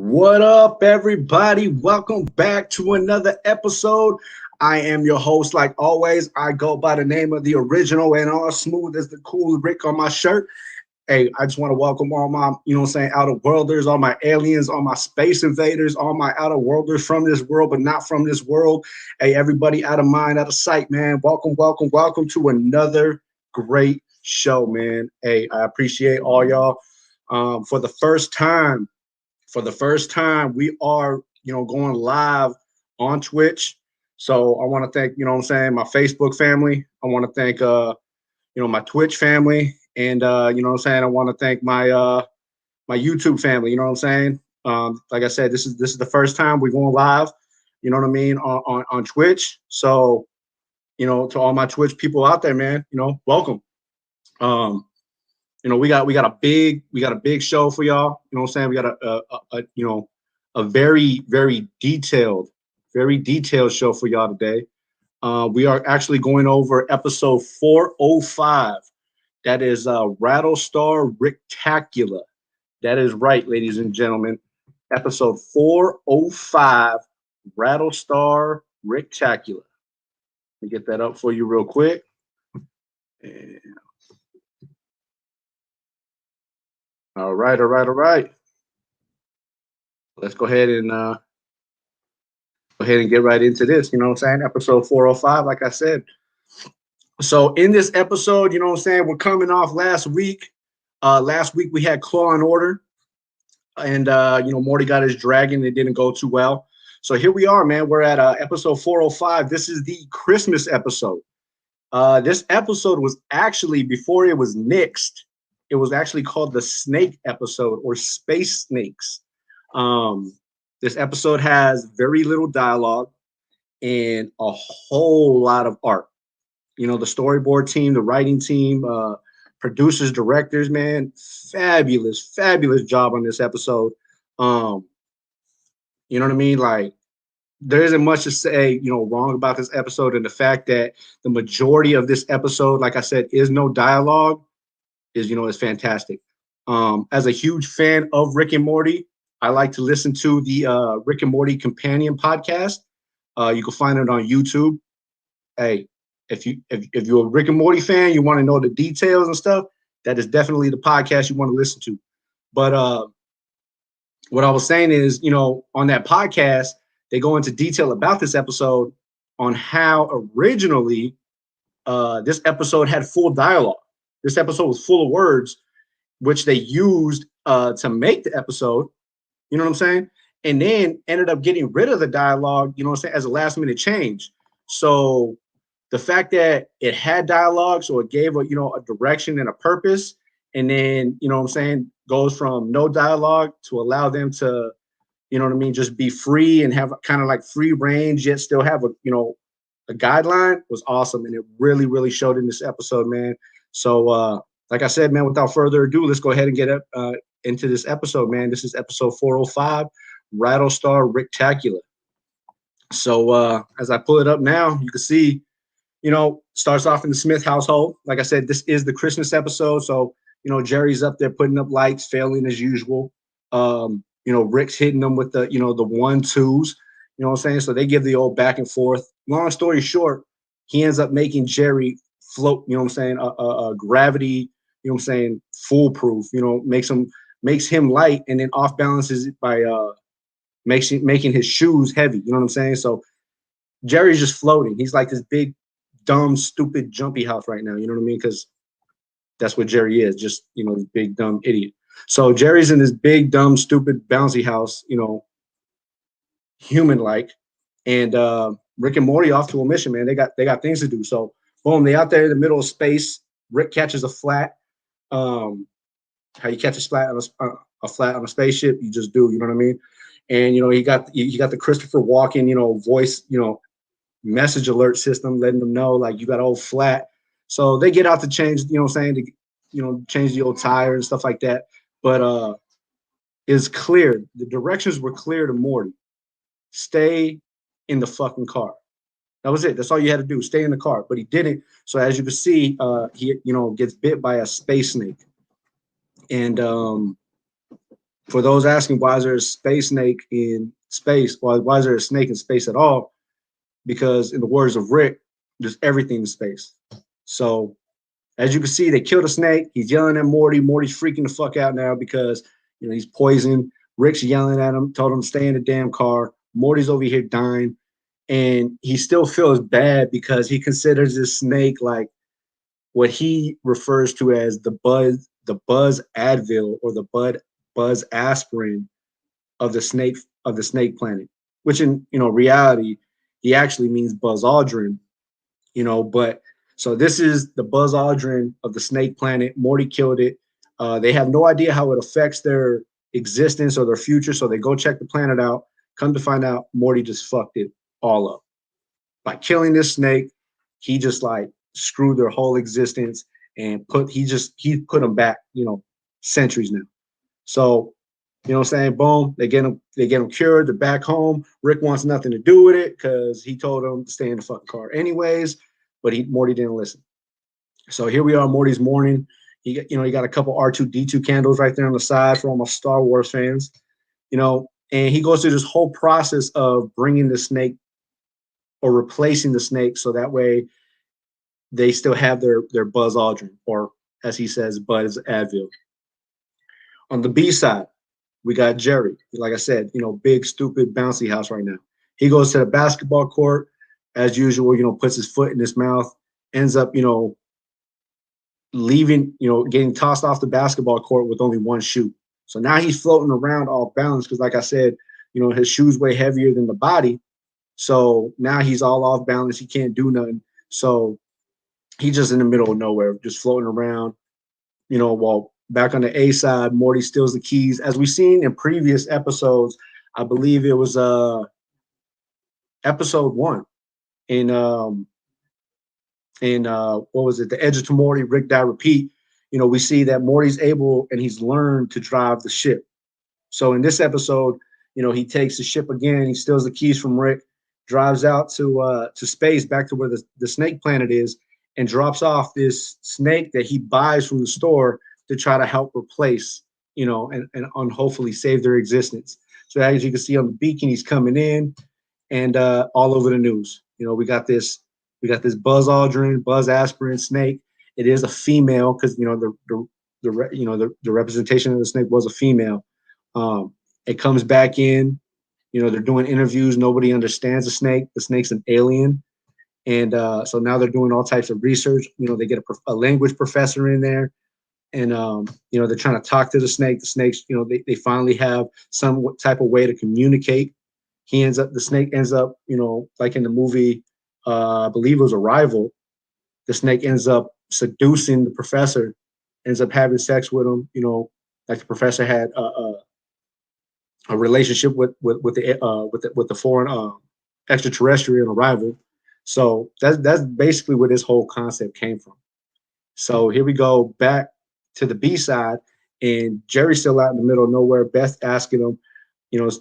What up, everybody? Welcome back to another episode. I am your host, like always. I go by the name of the original and all smooth as the cool Rick on my shirt. Hey, I just want to welcome all my, outer worlders, all my aliens, all my space invaders, all my outer worlders from this world, but not from this world. Hey, everybody out of mind, out of sight, man. Welcome, welcome, welcome to another great show, man. Hey, I appreciate all y'all. For the first time, we are, going live on Twitch. So I want to thank, my Facebook family. I want to thank, my Twitch family. And, I want to thank my YouTube family. You know what I'm saying? Like I said, this is the first time we're going live, you know what I mean, on Twitch. So, to all my Twitch people out there, man, welcome. We got a big show for y'all. You know what I'm saying? We got a very, very detailed show for y'all today. We are actually going over episode 405. That is Rattlestar Ricklactica. That is right, ladies and gentlemen. Episode 405, Rattlestar Ricklactica. Let me get that up for you real quick. And all right. Let's go ahead and get right into this. You know what I'm saying? Episode 405, like I said. So in this episode, you know what I'm saying, we're coming off last week. Last week we had Claw and Order, and Morty got his dragon. It didn't go too well. So here we are, man. We're at episode 405. This is the Christmas episode. This episode was actually, before it was nixed, it was actually called the Snake episode, or Space Snakes. This episode has very little dialogue and a whole lot of art. The storyboard team, the writing team, producers, directors, man, fabulous job on this episode. You know what I mean? Like, there isn't much to say, wrong about this episode, and the fact that the majority of this episode, like I said, is no dialogue, is fantastic. As a huge fan of Rick and Morty, I like to listen to the Rick and Morty Companion podcast. You can find it on YouTube. Hey, if you're a Rick and Morty fan, you want to know the details and stuff, that is definitely the podcast you want to listen to. But what I was saying is, on that podcast, they go into detail about this episode on how originally this episode had full dialogue. This episode was full of words, which they used to make the episode. You know what I'm saying? And then ended up getting rid of the dialogue, as a last minute change. So the fact that it had dialogue, so it gave a direction and a purpose, and then, goes from no dialogue to allow them to, just be free and have kind of like free range, yet still have a guideline, was awesome. And it really, really showed in this episode, man. So, like I said, man, without further ado, let's go ahead and get into this episode, man. This is episode 405, Rattlestar Ricklactica. So as I pull it up now, you can see, starts off in the Smith household. Like I said, this is the Christmas episode. So, Jerry's up there putting up lights, failing as usual. Rick's hitting them with the 1-2s, you know what I'm saying? So they give the old back and forth. Long story short, he ends up making Jerry float, gravity, foolproof, makes him light, and then off balances it by making his shoes heavy, you know what I'm saying? So Jerry's just floating. He's like this big, dumb, stupid, jumpy house right now, you know what I mean? Because that's what Jerry is, just, this big, dumb idiot. So Jerry's in this big, dumb, stupid, bouncy house, human-like, and Rick and Morty off to a mission, man. They got things to do. So boom, they out there in the middle of space. Rick catches a flat. How you catch a flat on a spaceship? You just do, you know what I mean? And he got the Christopher Walken, voice, message alert system letting them know, like, you got old flat. So they get out to change, to change the old tire and stuff like that. But it's clear, the directions were clear to Morty. Stay in the fucking car. That was it. That's all you had to do. Stay in the car. But he didn't. So as you can see, he gets bit by a space snake. And For those asking why is there a space snake in space, why is there a snake in space at all? Because in the words of Rick, there's everything in space. So as you can see, they killed a snake. He's yelling at Morty. Morty's freaking the fuck out now because he's poisoned. Rick's yelling at him, told him to stay in the damn car. Morty's over here dying, and he still feels bad because he considers this snake like what he refers to as the Buzz Advil or the Buzz aspirin of the snake planet, which in reality he actually means Buzz Aldrin. But so this is the Buzz Aldrin of the snake planet. Morty killed it. They have no idea how it affects their existence or their future, so they go check the planet out. Come to find out, Morty just fucked it all up by killing this snake. He just like screwed their whole existence and he put them back, centuries now. So, what I'm saying? Boom, they get him cured. They're back home. Rick wants nothing to do with it because he told him to stay in the fucking car anyways, but Morty didn't listen. So here we are, Morty's morning. He got a couple R2D2 candles right there on the side for all my Star Wars fans. And he goes through this whole process of bringing the snake or replacing the snake so that way they still have their Buzz Aldrin, or as he says, Buzz Advil. On the B side, we got Jerry. Like I said, big, stupid, bouncy house right now. He goes to the basketball court, as usual, puts his foot in his mouth, ends up, leaving, getting tossed off the basketball court with only one shoe. So now he's floating around off balance because, like I said, his shoes weigh heavier than the body. So now he's all off balance. He can't do nothing. So he's just in the middle of nowhere, just floating around, while back on the A side, Morty steals the keys. As we've seen in previous episodes, I believe it was episode 1 in what was it? The Edge of Tomorrow, Rick Die Repeat. We see that Morty's able and he's learned to drive the ship. So in this episode, he takes the ship again. He steals the keys from Rick, drives out to space, back to where the snake planet is, and drops off this snake that he buys from the store to try to help replace, and hopefully save their existence. So as you can see on the beacon, he's coming in, and all over the news. We got this Buzz Aldrin, Buzz Aspirin snake. It is a female because the representation of the snake was a female. It comes back in. They're doing interviews. Nobody understands the snake. The snake's an alien. And so now they're doing all types of research. They get a language professor in there, and they're trying to talk to the snake. The snakes, they finally have some type of way to communicate. The snake ends up, like in the movie, I believe it was Arrival. The snake ends up seducing the professor, ends up having sex with him. Like the professor had a relationship with the foreign extraterrestrial Arrival. So that's basically where this whole concept came from. So here we go back to the B side, and Jerry's still out in the middle of nowhere. Beth asking him,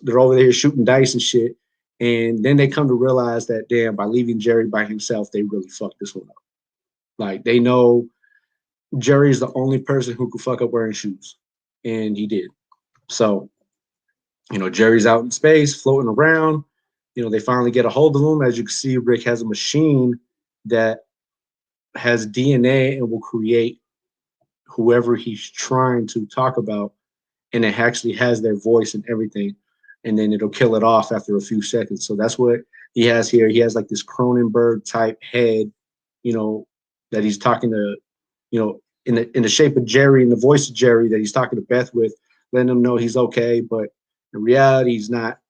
they're over there shooting dice and shit. And then they come to realize that, damn, by leaving Jerry by himself, they really fucked this one up. Like, they know Jerry's the only person who could fuck up wearing shoes. And he did. So, Jerry's out in space, floating around. They finally get a hold of him. As you can see, Rick has a machine that has DNA and will create whoever he's trying to talk about. And it actually has their voice and everything. And then it'll kill it off after a few seconds. So that's what he has here. He has like this Cronenberg type head, that he's talking to, in the shape of Jerry and the voice of Jerry that he's talking to Beth with, letting him know he's okay. But in reality, he's not.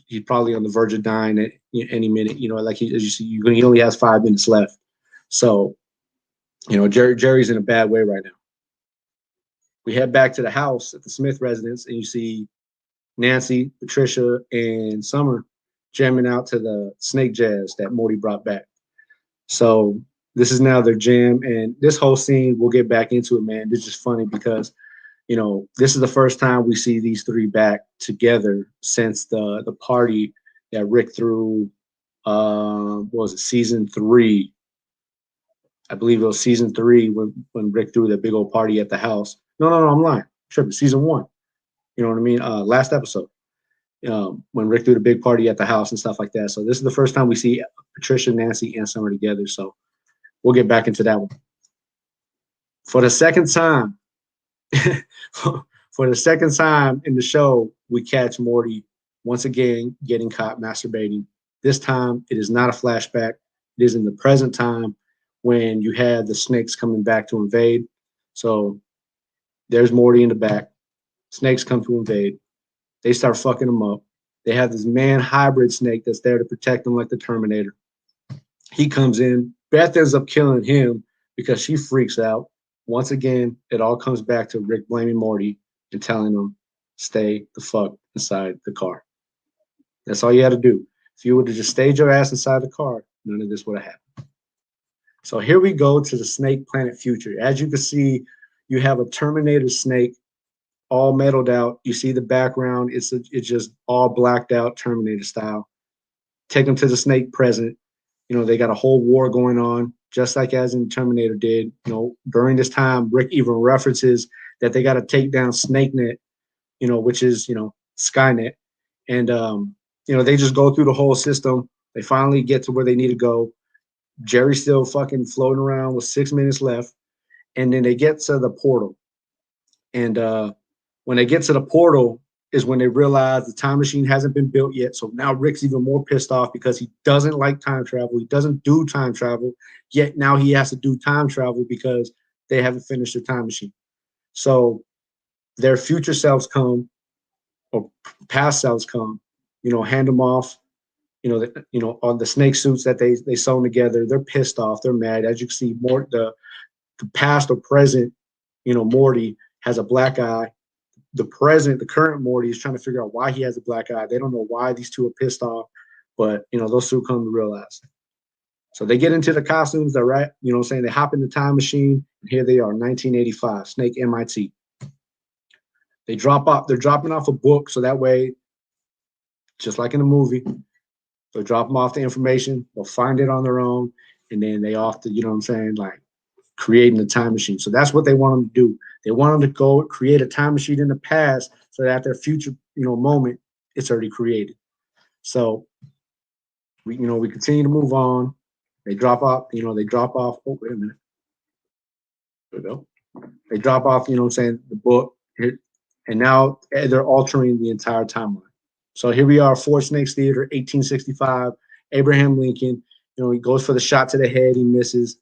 He's probably on the verge of dying at any minute. Like as you see, he only has 5 minutes left. So, Jerry's in a bad way right now. We head back to the house at the Smith residence, and you see Nancy, Patricia, and Summer jamming out to the snake jazz that Morty brought back. So this is now their jam, and this whole scene, we'll get back into it, man. It's just funny because, this is the first time we see these 3 back together since the party that Rick threw, what was it, season 3? I believe it was season 3 when Rick threw that big old party at the house. No, I'm lying. Tripping. Season 1. You know what I mean? Last episode, when Rick threw the big party at the house and stuff like that. So this is the first time we see Patricia, Nancy, and Summer together. So we'll get back into that one. For the second time, for the second time in the show, we catch Morty once again getting caught masturbating. This time, it is not a flashback. It is in the present time when you have the snakes coming back to invade. So there's Morty in the back. Snakes come to invade. They start fucking him up. They have this man hybrid snake that's there to protect them like the Terminator. He comes in. Beth ends up killing him because she freaks out. Once again, it all comes back to Rick blaming Morty and telling him, stay the fuck inside the car. That's all you had to do. If you would have just stayed your ass inside the car, none of this would have happened. So here we go to the Snake Planet future. As you can see, you have a Terminator snake all metalled out. You see the background. It's just all blacked out Terminator style. Take them to the snake present. You know, they got a whole war going on, just like as in Terminator did. You know, during this time, Rick even references that they got to take down SnakeNet, you know, which is, you know, Skynet. And, you know, they just go through the whole system. They finally get to where they need to go. Jerry's still fucking floating around with 6 minutes left. And then they get to the portal. And when they get to the portal is when they realize the time machine hasn't been built yet. So now Rick's even more pissed off because he doesn't like time travel. He doesn't do time travel. Yet now he has to do time travel because they haven't finished their time machine. So their future selves come, or past selves come, you know, hand them off. You know, on the snake suits that they sewn together. They're pissed off. They're mad. As you can see, more the past or present, you know, Morty has a black eye. The current Morty is trying to figure out why he has a black eye. They don't know why these two are pissed off, but you know, those two come to realize. So they get into the costumes, they're right, you know what I'm saying? They hop in the time machine, and here they are, 1985, Snake MIT. They're dropping off a book, so that way, just like in the movie, they'll drop them off the information, they'll find it on their own, and then they off to, you know what I'm saying, like creating a time machine. So that's what they want them to do. They want them to go create a time machine in the past so that their future, you know, moment, it's already created. So we continue to move on. They drop off, you know, oh, wait a minute. There we go. They drop off, you know what I'm saying, the book, and now they're altering the entire timeline. So here we are, Four Snakes Theater, 1865, Abraham Lincoln, you know, he goes for the shot to the head, he misses.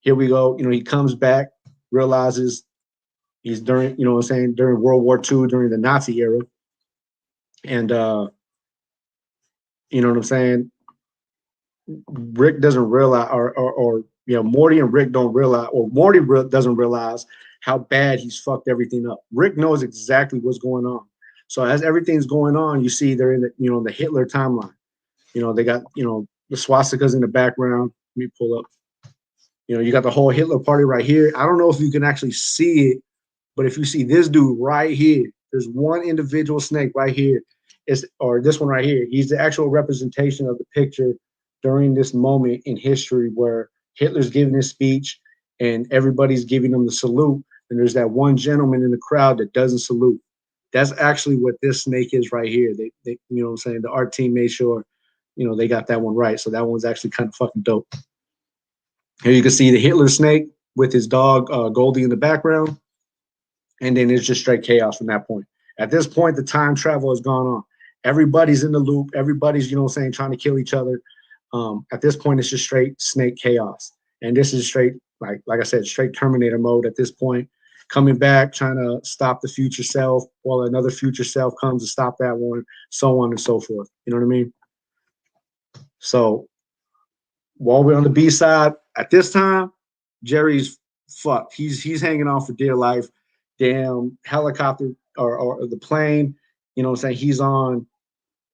Here we go, you know, he comes back, realizes he's during, you know what I'm saying, during World War II, during the Nazi era. And, you know what I'm saying, Rick doesn't realize, or you know, Morty and Rick don't realize, or Morty doesn't realize how bad he's fucked everything up. Rick knows exactly what's going on. So as everything's going on, you see they're in the, you know, the Hitler timeline. You know, they got, you know, the swastikas in the background. Let me pull up. You know, you got the whole Hitler party right here. I don't know if you can actually see it, but if you see this dude right here, there's one individual snake right here, or this one right here. He's the actual representation of the picture during this moment in history where Hitler's giving his speech and everybody's giving him the salute. And there's that one gentleman in the crowd that doesn't salute. That's actually what this snake is right here. They you know what I'm saying? The art team made sure, you know, they got that one right. So that one's actually kind of fucking dope. Here you can see the Hitler snake with his dog Goldie in the background. And then it's just straight chaos from that point. At this point, the time travel has gone on. Everybody's in the loop. Everybody's, you know what I'm saying, trying to kill each other. At this point, it's just straight snake chaos. And this is straight, like I said, straight Terminator mode at this point. Coming back, trying to stop the future self while another future self comes to stop that one, so on and so forth. You know what I mean? So while we're on the B side, at this time, Jerry's fucked. He's hanging on for dear life. Damn helicopter or the plane, you know what I'm saying? He's on,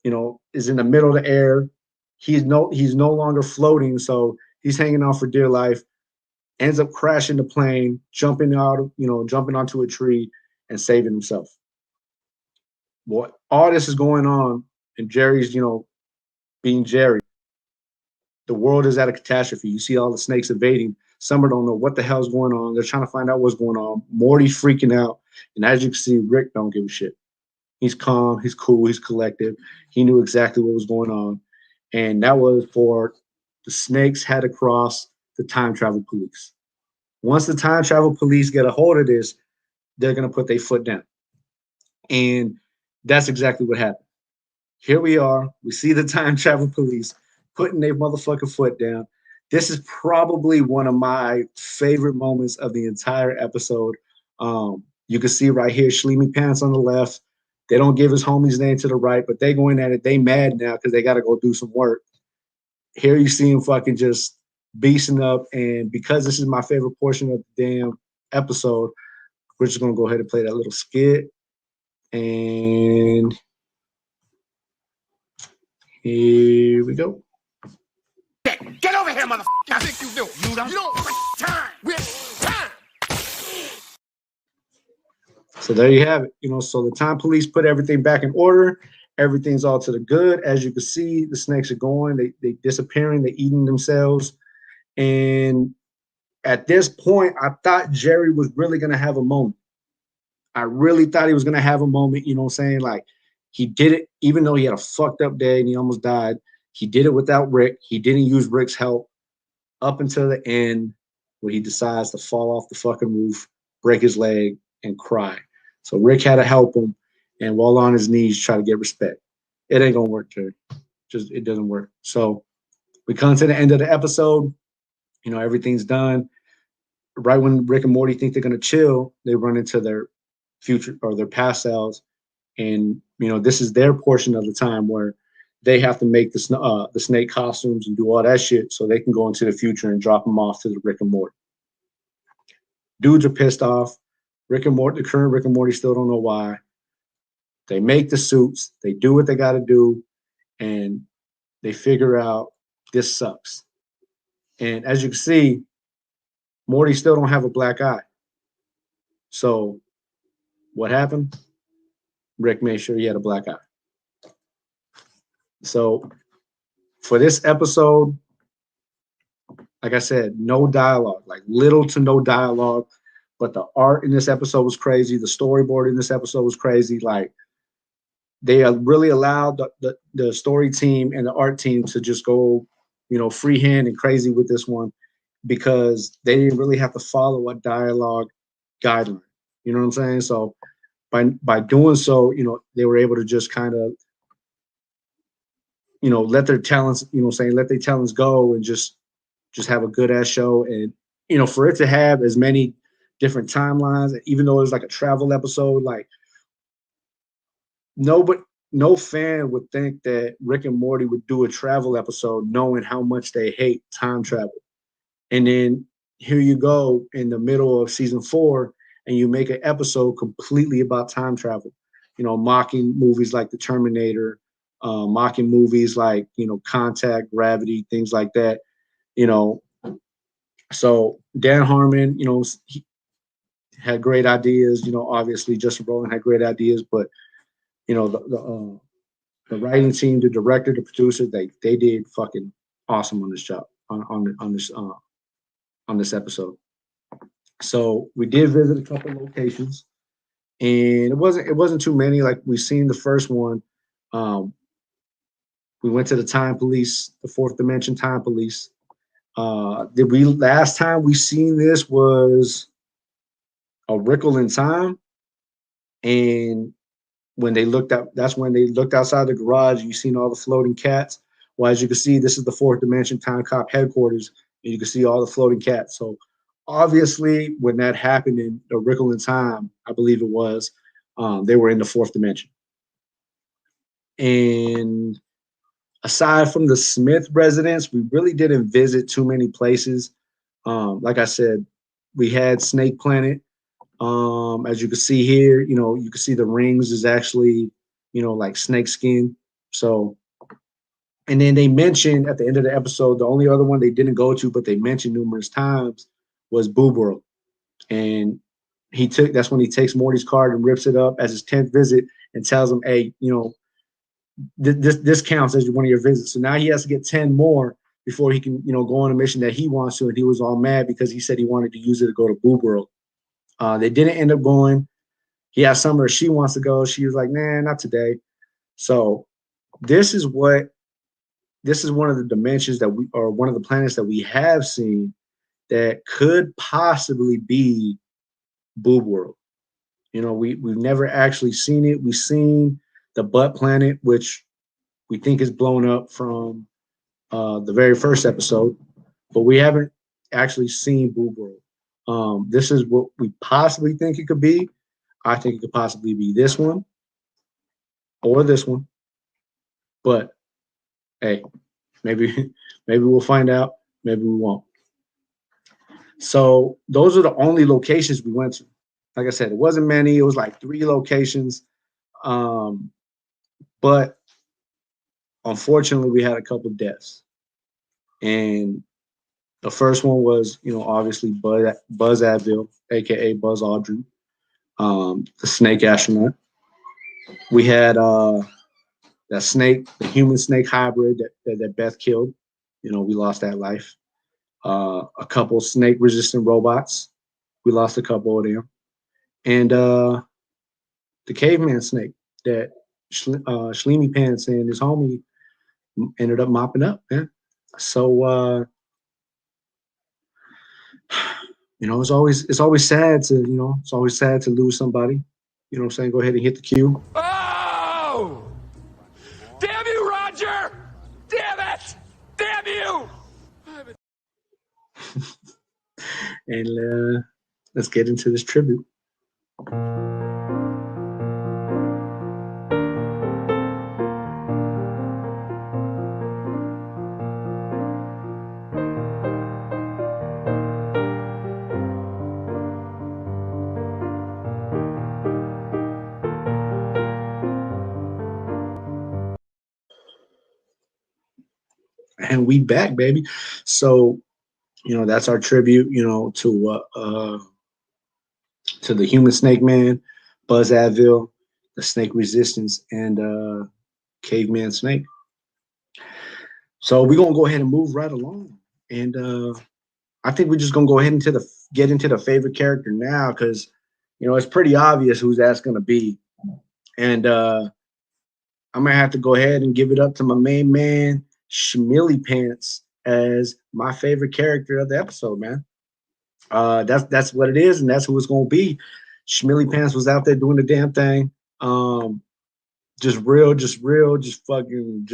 you know, is in the middle of the air. He's no longer floating, so he's hanging on for dear life. Ends up crashing the plane, jumping onto a tree and saving himself. Boy, all this is going on, and Jerry's, you know, being Jerry. The world is at a catastrophe. You see all the snakes invading. Some don't know what the hell's going on. They're trying to find out what's going on. Morty's freaking out. And as you can see, Rick don't give a shit. He's calm, he's cool, he's collective. He knew exactly what was going on. And that was for the snakes had to cross the time travel police. Once the time travel police get a hold of this, they're going to put their foot down. And that's exactly what happened. Here we are. We see the time travel police putting their motherfucking foot down. This is probably one of my favorite moments of the entire episode. You can see right here, Schleemy Pants on the left. They don't give his homie's name to the right, but they going at it. They mad now because they got to go do some work. Here you see him fucking just beasting up. And because this is my favorite portion of the damn episode, we're just going to go ahead and play that little skit. And here we go. Get over here, motherfucker! I think you do. You don't time. We're time. So there you have it. So the time police put everything back in order. Everything's all to the good. As you can see, the snakes are going. They disappearing. They're eating themselves. And at this point, I thought Jerry was really going to have a moment. I really thought he was going to have a moment, you know what I'm saying? Like, he did it, even though he had a fucked up day and he almost died. He did it without Rick. He didn't use Rick's help up until the end where he decides to fall off the fucking roof, break his leg, and cry. So Rick had to help him and while on his knees try to get respect. It ain't going to work, Jerry. It doesn't work. So we come to the end of the episode. Everything's done. Right when Rick and Morty think they're going to chill, they run into their future or their past selves. And, this is their portion of the time where they have to make the snake costumes and do all that shit so they can go into the future and drop them off to the Rick and Morty. Dudes are pissed off. The current Rick and Morty still don't know why. They make the suits. They do what they got to do. And they figure out this sucks. And as you can see, Morty still don't have a black eye. So what happened? Rick made sure he had a black eye. So for this episode, like I said, no dialogue, like little to no dialogue, but the art in this episode was crazy. The storyboard in this episode was crazy. Like, they really allowed the story team and the art team to just go, freehand and crazy with this one because they didn't really have to follow a dialogue guideline. You know what I'm saying? So by doing so, they were able to just kind of, let their talents, let their talents go and just have a good ass show. And, for it to have as many different timelines, even though it was like a travel episode, like no fan would think that Rick and Morty would do a travel episode knowing how much they hate time travel. And then here you go in the middle of season 4 and you make an episode completely about time travel, mocking movies like The Terminator, mocking movies like, Contact, Gravity, things like that, So Dan Harmon, he had great ideas, obviously Justin Roiland had great ideas, but, the writing team, the director, the producer, they did fucking awesome on this job, on this episode. So we did visit a couple of locations, and it wasn't too many. Like we've seen the first one. We went to the time police, the fourth dimension time police. Last time we seen this was a Rickle in time, and when they looked out, that's when they looked outside the garage. You seen all the floating cats. Well, as you can see, this is the fourth dimension time cop headquarters, and you can see all the floating cats. So obviously, when that happened in the Rickle in time, I believe it was, they were in the fourth dimension. And aside from the Smith residence, we really didn't visit too many places. Like I said, we had Snake Planet. As you can see here, you can see the rings is actually, like snake skin. So, and then they mentioned at the end of the episode, the only other one they didn't go to, but they mentioned numerous times was Boob World. And that's when he takes Morty's card and rips it up as his 10th visit and tells him, hey, this counts as one of your visits. So now he has to get 10 more before he can, go on a mission that he wants to. And he was all mad because he said he wanted to use it to go to Boob World. They didn't end up going. he has somewhere she wants to go. She was like, nah, not today. So this is one of the dimensions that we, or one of the planets that we have seen that could possibly be Boob World. We've never actually seen it. We've seen the butt planet, which we think is blown up from the very first episode, but we haven't actually seen Boob World. This is what we possibly think it could be. I think it could possibly be this one or this one. But hey, maybe maybe we'll find out. Maybe we won't. So those are the only locations we went to. Like I said, it wasn't many. It was like 3 locations. But unfortunately, we had a couple deaths. And the first one was, obviously Buzz Advil, aka Buzz Aldrin, the snake astronaut. We had that snake, the human snake hybrid that Beth killed. We lost that life. A couple snake resistant robots. We lost a couple of them. And the caveman snake that Schleemy Pants and his homie ended up mopping up, man. So it's always sad to lose somebody. You know what I'm saying? Go ahead and hit the cue. Oh! Damn you, Roger! Damn it! Damn you! And let's get into this tribute. And we back, baby. So, that's our tribute, to the human snake man, Buzz Advil, the snake resistance, and caveman snake. So we're gonna go ahead and move right along. And I think we're just gonna go ahead and get into the favorite character now, because it's pretty obvious who's that's gonna be. And I'm gonna have to go ahead and give it up to my main man, Schmilly Pants, as my favorite character of the episode, man. That's what it is, and that's who it's gonna be. Schmilly Pants was out there doing the damn thing. Just fucking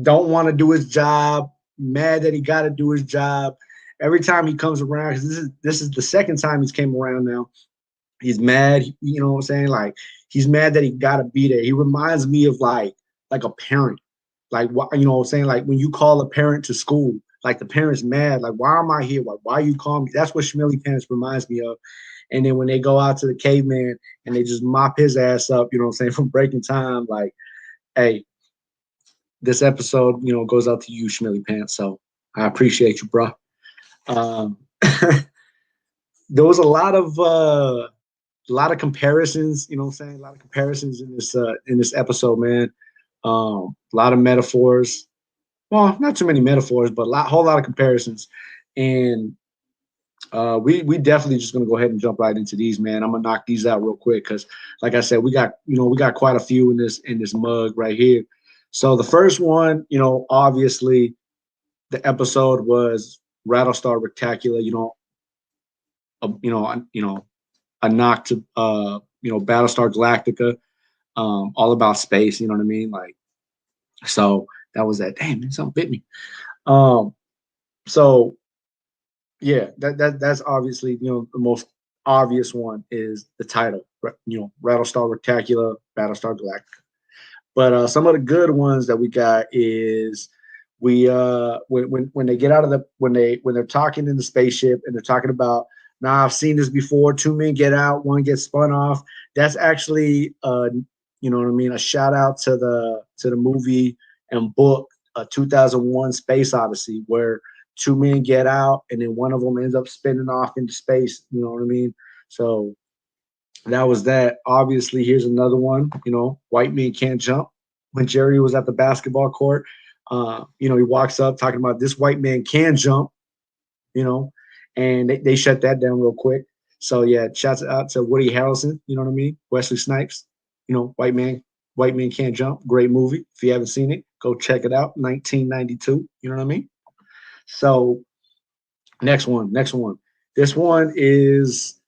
don't want to do his job, mad that he got to do his job. Every time he comes around, because this is the second time he's came around now, he's mad. You know what I'm saying? Like, he's mad that he got to be there. He reminds me of like a parent. Like, what, you know what I'm saying? Like when you call a parent to school, like the parent's mad. Like, why am I here? Why you call me? That's what Schmilly Pants reminds me of. And then when they go out to the caveman and they just mop his ass up, you know what I'm saying, from breaking time, like, hey, this episode, goes out to you, Schmilly Pants. So I appreciate you, bro. There was a lot of comparisons, you know what I'm saying? A lot of comparisons in this episode, man. A lot of metaphors. Well, not too many metaphors, but whole lot of comparisons. And we definitely just gonna go ahead and jump right into these, man. I'm gonna knock these out real quick because, like I said, we got quite a few in this mug right here. So the first one, obviously, the episode was Rattlestar Ricklactica. A knock to Battlestar Galactica, all about space. You know what I mean? Like, so that was that. Damn, man, something bit me. So yeah, that's obviously the most obvious one is the title. Rattlestar Ricklactica, Battlestar Galactica. But some of the good ones that we got is when they get out of when they're talking in the spaceship and they're talking about, now I've seen this before, 2 men get out, 1 gets spun off. That's actually you know what I mean, a shout out to the movie and book 2001 Space Odyssey, where 2 men get out and then one of them ends up spinning off into space. You know what I mean? So that was that. Obviously, here's another one. White men can't jump. When Jerry was at the basketball court, he walks up talking about this white man can jump, and they shut that down real quick. So yeah, shouts out to Woody Harrelson. You know what I mean? Wesley Snipes. You know, White Man Can't Jump. Great movie. If you haven't seen it, go check it out. 1992. You know what I mean? So next one. This one is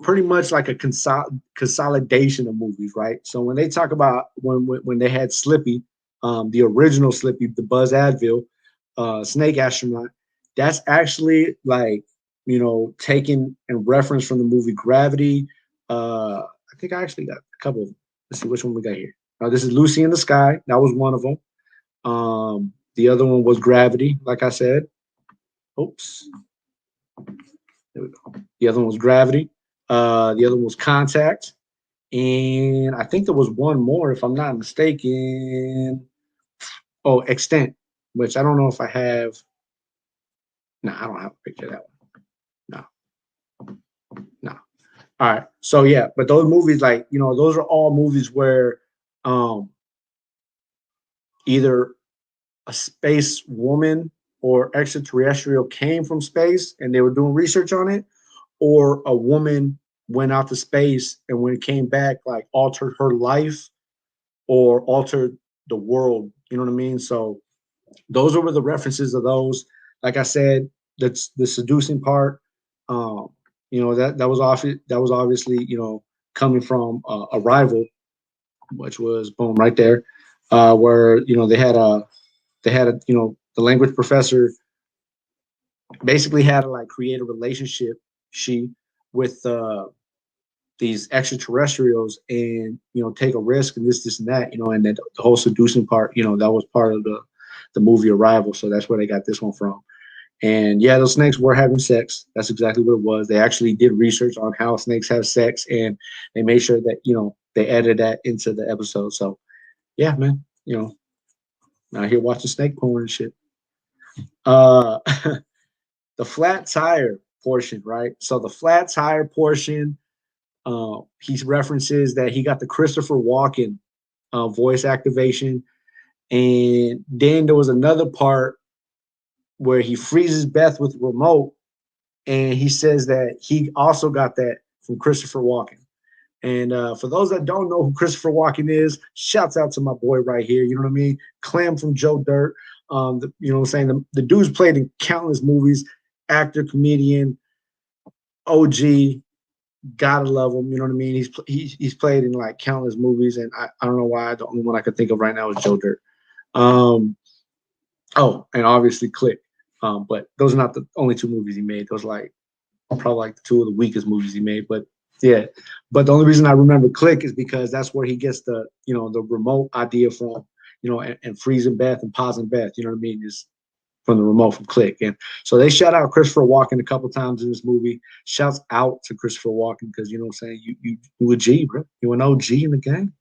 pretty much like a consolidation of movies, right? So when they talk about when they had Slippy, the original Slippy, the Buzz Advil, Snake Astronaut, that's actually like taken and reference from the movie Gravity. I think I actually got a couple of them. Let's see which one we got here. This is Lucy in the Sky. That was one of them. The other one was Gravity, like I said. Oops. There we go. The other one was Gravity. The other one was Contact. And I think there was one more, if I'm not mistaken. Oh, Extent, which I don't know if I have. No, I don't have a picture of that one. No. All right. So yeah, but those movies, like, those are all movies where either a space woman or extraterrestrial came from space and they were doing research on it, or a woman went out to space and when it came back, like altered her life or altered the world. You know what I mean? So those were the references of those. Like I said, that's the seducing part. That was obviously coming from Arrival, which was boom right there, where they had a the language professor basically had to like create a relationship with these extraterrestrials and take a risk and this and that, and then the whole seducing part, that was part of the movie Arrival. So that's where they got this one from. And yeah, those snakes were having sex. That's exactly what it was. They actually did research on how snakes have sex, and they made sure that they added that into the episode. So yeah, man, out here watching snake porn and shit. uh the flat tire portion, right? So the flat tire portion, he references that he got the Christopher Walken voice activation, and then there was another part where he freezes Beth with the remote, and he says that he also got that from Christopher Walken. And for those that don't know who Christopher Walken is, shouts out to my boy right here. You know what I mean? Clam from Joe Dirt. You know what I'm saying? The dude's played in countless movies, actor, comedian, OG. Gotta love him. You know what I mean? He's played in like countless movies, and I don't know why the only one I could think of right now is Joe Dirt. Oh, and obviously Click. But those are not the only two movies he made. Those are like probably like two of the weakest movies he made. But yeah, but the only reason I remember Click is because that's where he gets the the remote idea from. And freezing Beth and pausing Beth. You know what I mean? Is from the remote from Click. And so they shout out Christopher Walken a couple times in this movie. Shouts out to Christopher Walken because you know what I'm saying, you a G, bro. You an OG in the game.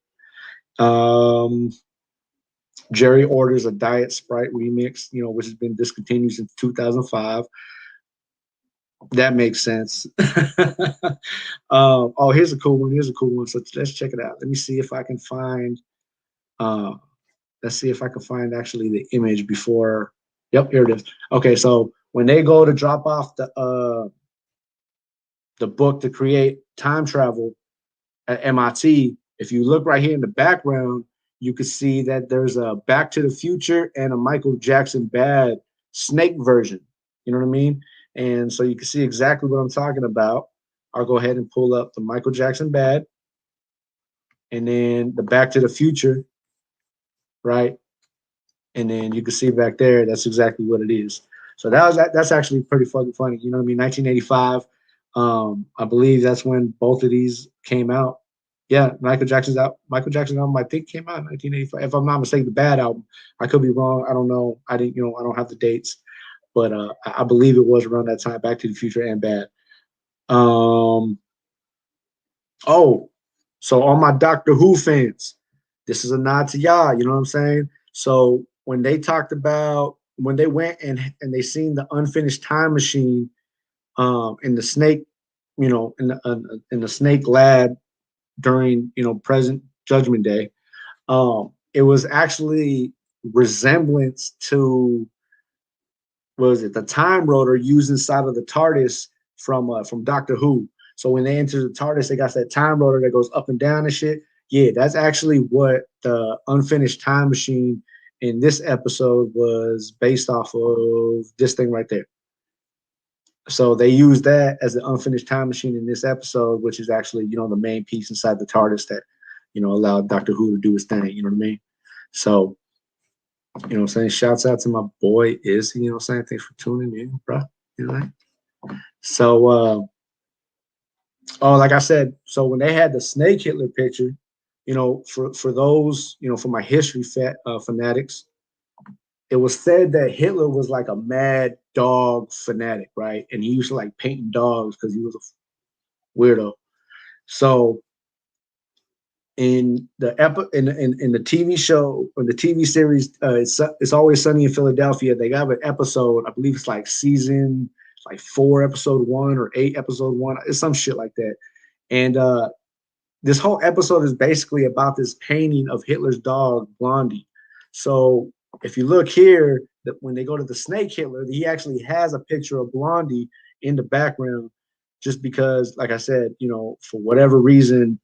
Jerry orders a Diet Sprite remix, which has been discontinued since 2005. That makes sense. Oh, here's a cool one. So let's check it out. Let me see if I can find. Let's see if I can find actually the image before. Yep, here it is. Okay, so when they go to drop off the book to create time travel at MIT, if you look right here in the background, you can see that there's a Back to the Future and a Michael Jackson Bad Snake version. You know what I mean? And so you can see exactly what I'm talking about. I'll go ahead and pull up the Michael Jackson Bad and then the Back to the Future, right? And then you can see back there, that's exactly what it is. So that's actually pretty fucking funny. You know what I mean? 1985. I believe that's when both of these came out. Yeah, Michael Jackson's album, I think, came out in 1985. If I'm not mistaken, the Bad album. I could be wrong. I don't know. I don't have the dates, but I believe it was around that time. Back to the Future and Bad. Oh, so all my Doctor Who fans, this is a nod to y'all. You know what I'm saying? So when they talked about when they went and they seen the unfinished time machine in the snake, in the snake lab during present Judgment Day, it was actually resemblance to, what was it, the time rotor used inside of the TARDIS from Doctor Who. So when they enter the TARDIS, they got that time rotor that goes up and down and shit. Yeah, that's actually what the unfinished time machine in this episode was based off of this thing right there. So they used that as the unfinished time machine in this episode, which is actually, you know, the main piece inside the TARDIS that, you know, allowed Doctor Who to do his thing. You know what I mean? So, you know what I'm saying? Shouts out to my boy Izzy, you know what I'm saying? Thanks for tuning in, bro. You know what I mean? So, oh, like I said, so when they had the Snake Hitler picture, you know, for those, you know, for my history fanatics, it was said that Hitler was like a mad dog fanatic, right? And he used to like painting dogs because he was a weirdo. So in the in the TV show or the TV series, it's Always Sunny in Philadelphia. They got an episode, I believe it's like season like 4, episode 1 or 8, episode 1. It's some shit like that. And this whole episode is basically about this painting of Hitler's dog Blondie. So if you look here, that when they go to the Snake Hitler, he actually has a picture of Blondie in the background, just because, like I said, you know, for whatever reason,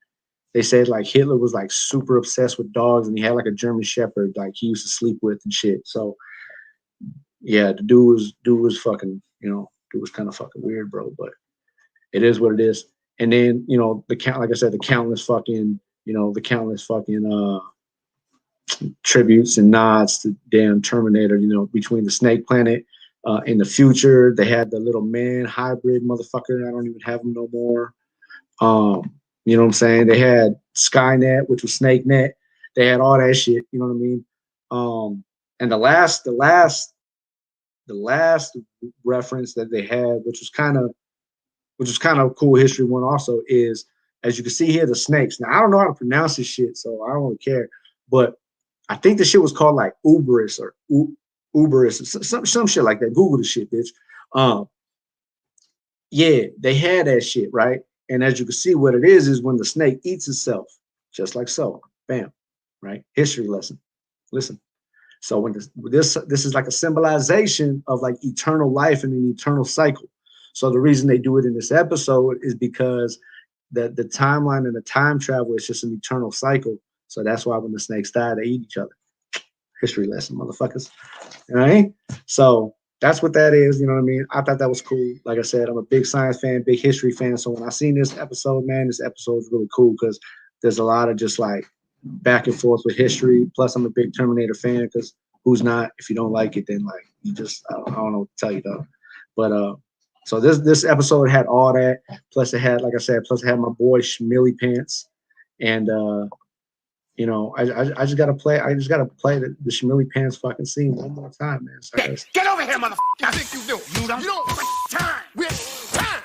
they said like Hitler was like super obsessed with dogs, and he had like a German Shepherd like he used to sleep with and shit. So yeah, the dude was fucking, you know, dude was kind of fucking weird, bro. But it is what it is. And then, you know, like I said, the countless fucking tributes and nods to damn Terminator, you know, between the Snake Planet. In the future, they had the little man hybrid motherfucker. I don't even have him no more. You know what I'm saying? They had Skynet, which was SnakeNet. They had all that shit. You know what I mean? And the last reference that they had, which was kind of a cool history one also, is, as you can see here, the snakes. Now I don't know how to pronounce this shit, so I don't really care. But I think the shit was called like Uberus or Uberus, some shit like that. Google the shit, bitch. Yeah, they had that shit, right? And as you can see, what it is when the snake eats itself, just like so. Bam, right? History lesson. Listen. So when this is like a symbolization of like eternal life and an eternal cycle. So the reason they do it in this episode is because the timeline and the time travel is just an eternal cycle. So that's why when the snakes die, they eat each other. History lesson, motherfuckers. All right. So that's what that is. You know what I mean? I thought that was cool. Like I said, I'm a big science fan, big history fan. So when I seen this episode, man, this episode is really cool because there's a lot of just like back and forth with history. Plus, I'm a big Terminator fan because who's not? If you don't like it, then like you just I don't know what to tell you though. But so this episode had all that. Plus, it had, like I said, plus it had my boy Schmilly Pants, and you know, I just gotta play. I just gotta play the Schmilly Pants fucking scene one more time, man. So Get over here, motherfucker! I think you do. You don't time. With time.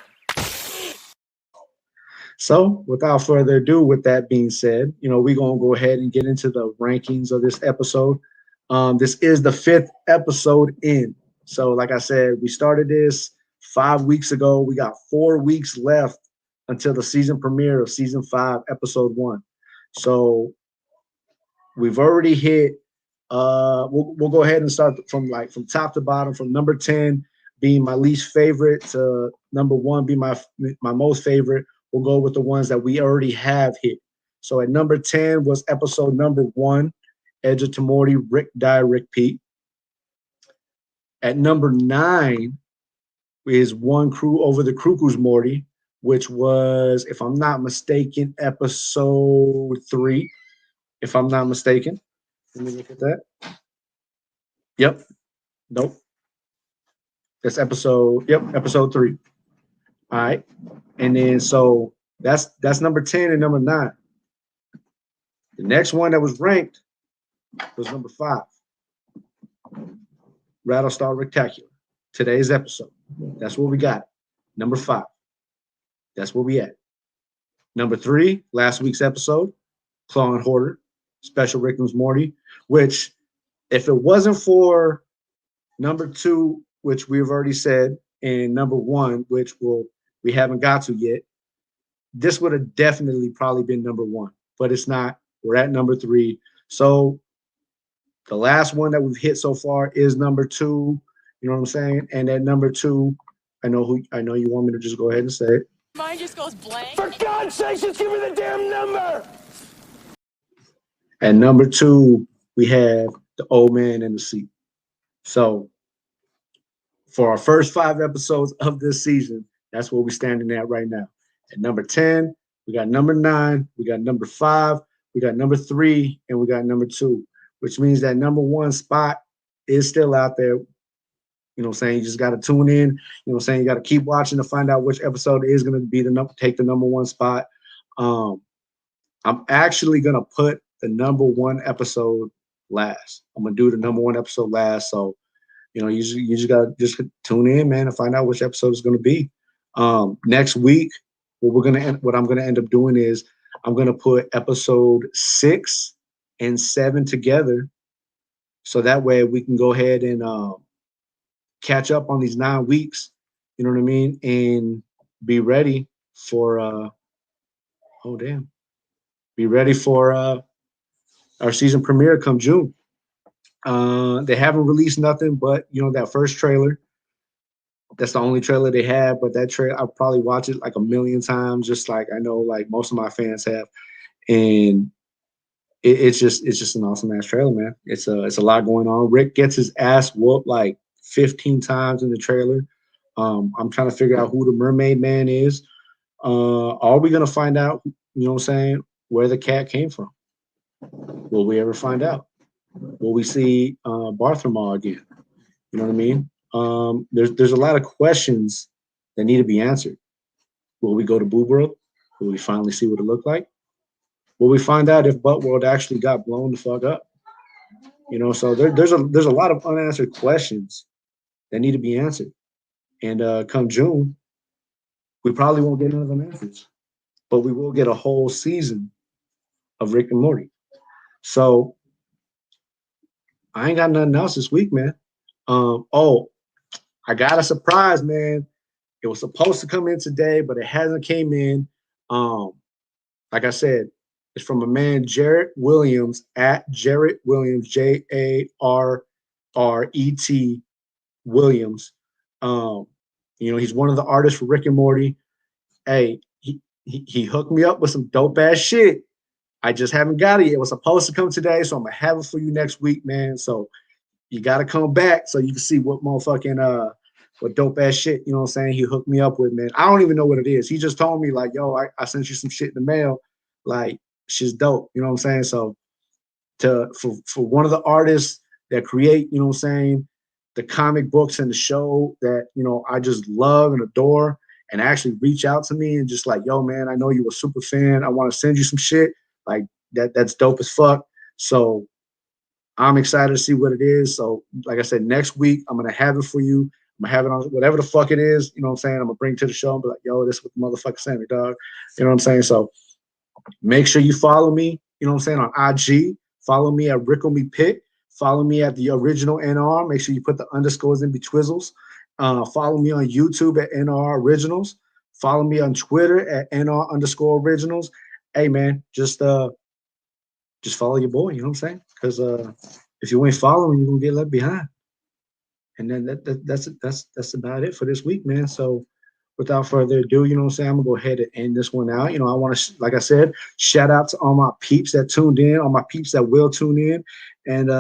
So, without further ado, with that being said, you know, we're gonna go ahead and get into the rankings of this episode. This is the 5th episode in. So, like I said, we started this 5 weeks ago. We got 4 weeks left until the season premiere of season 5, episode 1. So, we've already hit. We'll go ahead and start from top to bottom, from number 10 being my least favorite to number 1 being my most favorite. We'll go with the ones that we already have hit. So at number 10 was episode number 1, Edge of Tomorty, Rick Die, Rick Pete. At number 9 is One Crew Over the Cuckoo's Morty, which was, if I'm not mistaken, episode 3. If I'm not mistaken. Let me look at that. Yep. Nope. That's episode 3. All right. And then so that's number 10 and number 9. The next one that was ranked was number 5. Rattlestar Ricklactica. Today's episode. That's what we got. Number 5. That's where we at. Number 3, last week's episode, Claw and Hoarder, Special Rickles Morty, which if it wasn't for number 2, which we've already said, and number 1, which we haven't got to yet, this would have definitely probably been number 1, but it's not. We're at number 3. So the last one that we've hit so far is number 2. You know what I'm saying? And at number 2, I know you want me to just go ahead and say it. Mine just goes blank. For God's sake, just give me the damn number! At number 2, we have The Old Man in the Sea. So for our first 5 episodes of this season, that's where we're standing at right now. At number 10, we got number 9, we got number 5, we got number 3, and we got number 2, which means that number 1 spot is still out there. You know what I'm saying? You just got to tune in. You know what I'm saying? You got to keep watching to find out which episode is going to be take the number 1 spot. I'm actually going to put the number 1 episode last. I'm going to do the number 1 episode last. So, you know, you just got to just tune in, man, and find out which episode is going to be. Next week, what I'm going to end up doing is I'm going to put episode 6 and 7 together. So that way we can go ahead and catch up on these 9 weeks, you know what I mean? And be ready for, be ready for our season premiere come June. They haven't released nothing but, you know, that first trailer. That's the only trailer they have, but that trailer, I'll probably watch it like a million times, just like I know like most of my fans have. And it's just an awesome ass trailer, man. It's a lot going on. Rick gets his ass whooped like 15 times in the trailer. I'm trying to figure out who the Mermaid Man is. Are we gonna find out, you know what I'm saying, where the cat came from? Will we ever find out? Will we see Bartholomew again? You know what I mean? There's a lot of questions that need to be answered. Will we go to Boob World? Will we finally see what it looked like? Will we find out if Butt World actually got blown the fuck up? You know, so there's a lot of unanswered questions that need to be answered. And come June, we probably won't get none of them answers, but we will get a whole season of Rick and Morty. So I ain't got nothing else this week, man. I got a surprise, man. It was supposed to come in today, but it hasn't came in. Like I said, it's from a man, Jarrett Williams, at Jarrett Williams, Jarret Williams. You know, he's one of the artists for Rick and Morty. Hey, he hooked me up with some dope ass shit. I just haven't got it. It was supposed to come today, so I'm gonna have it for you next week, man. So you gotta come back so you can see what motherfucking what dope ass shit, you know what I'm saying, he hooked me up with, man. I don't even know what it is. He just told me, like, yo, I sent you some shit in the mail. Like, shit's dope, you know what I'm saying? So for one of the artists that create, you know what I'm saying, the comic books and the show that, you know, I just love and adore, and actually reach out to me and just like, yo, man, I know you a super fan. I want to send you some shit. Like, that's dope as fuck. So I'm excited to see what it is. So like I said, next week, I'm going to have it for you. I'm going to have it on whatever the fuck it is. You know what I'm saying? I'm going to bring it to the show and be like, yo, this is what the motherfucker sent me, dog. You know what I'm saying? So make sure you follow me, you know what I'm saying, on IG. Follow me at Rickle Me Pick. Follow me at the original NR. Make sure you put the underscores in betwizzles. Follow me on YouTube at NR Originals. Follow me on Twitter at NR_Originals. Hey, man, just follow your boy, you know what I'm saying? Because if you ain't following, you're going to get left behind. And then that's about it for this week, man. So without further ado, you know what I'm saying, I'm going to go ahead and end this one out. You know, I want to, like I said, shout out to all my peeps that tuned in, all my peeps that will tune in. And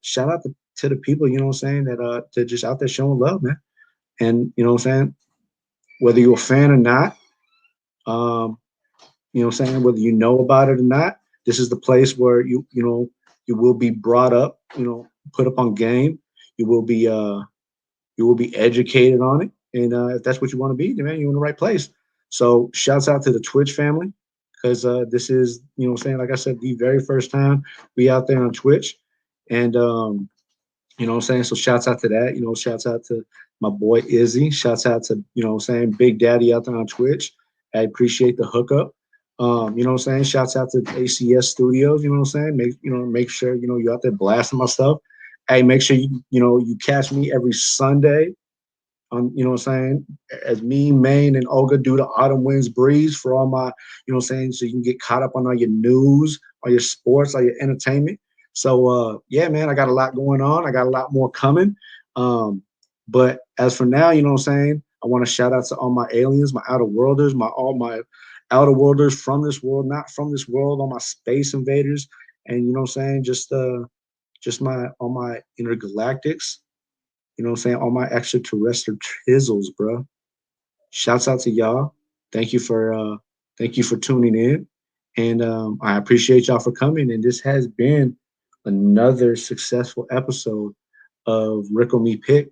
shout out to the people, you know what I'm saying, that they're just out there showing love, man. And, you know what I'm saying, whether you're a fan or not, you know what I'm saying, whether you know about it or not, this is the place where you will be brought up, you know, put up on game. You will be educated on it. And if that's what you want to be, then, man, you're in the right place. So shouts out to the Twitch family, because this is, you know what I'm saying, like I said, the very first time we out there on Twitch. And, you know what I'm saying, so shouts out to that. You know, shouts out to my boy Izzy. Shouts out to, you know what I'm saying, Big Daddy out there on Twitch. I appreciate the hookup. You know what I'm saying? Shouts out to ACS Studios, you know what I'm saying? Make sure, you know, you're out there blasting my stuff. Hey, make sure you catch me every Sunday on, you know what I'm saying, as me, Maine, and Olga do the Autumn Winds Breeze for all my, you know what I'm saying, so you can get caught up on all your news, all your sports, all your entertainment. So yeah, man, I got a lot going on. I got a lot more coming. But as for now, you know what I'm saying, I want to shout out to all my aliens, my outer worlders, all my outer worlders from this world, not from this world, all my space invaders, and you know what I'm saying, just my all my intergalactics, you know what I'm saying, all my extraterrestrial trizzles, bro. Shouts out to y'all. Thank you for tuning in, and I appreciate y'all for coming. And this has been another successful episode of Rickle Me Pick.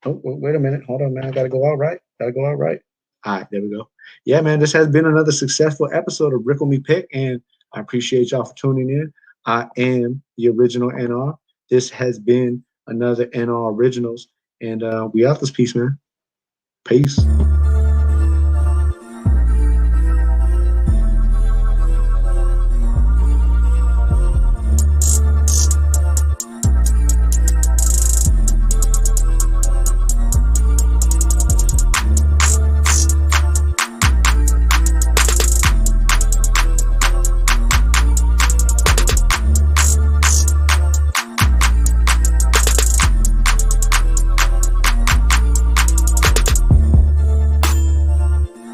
Oh, wait a minute. Hold on, man. I gotta go out right. Gotta go out right. All right, there we go. Yeah, man. This has been another successful episode of Rickle Me Pick, and I appreciate y'all for tuning in. I am the original NR. This has been another NR Originals, and we out this piece, man. Peace.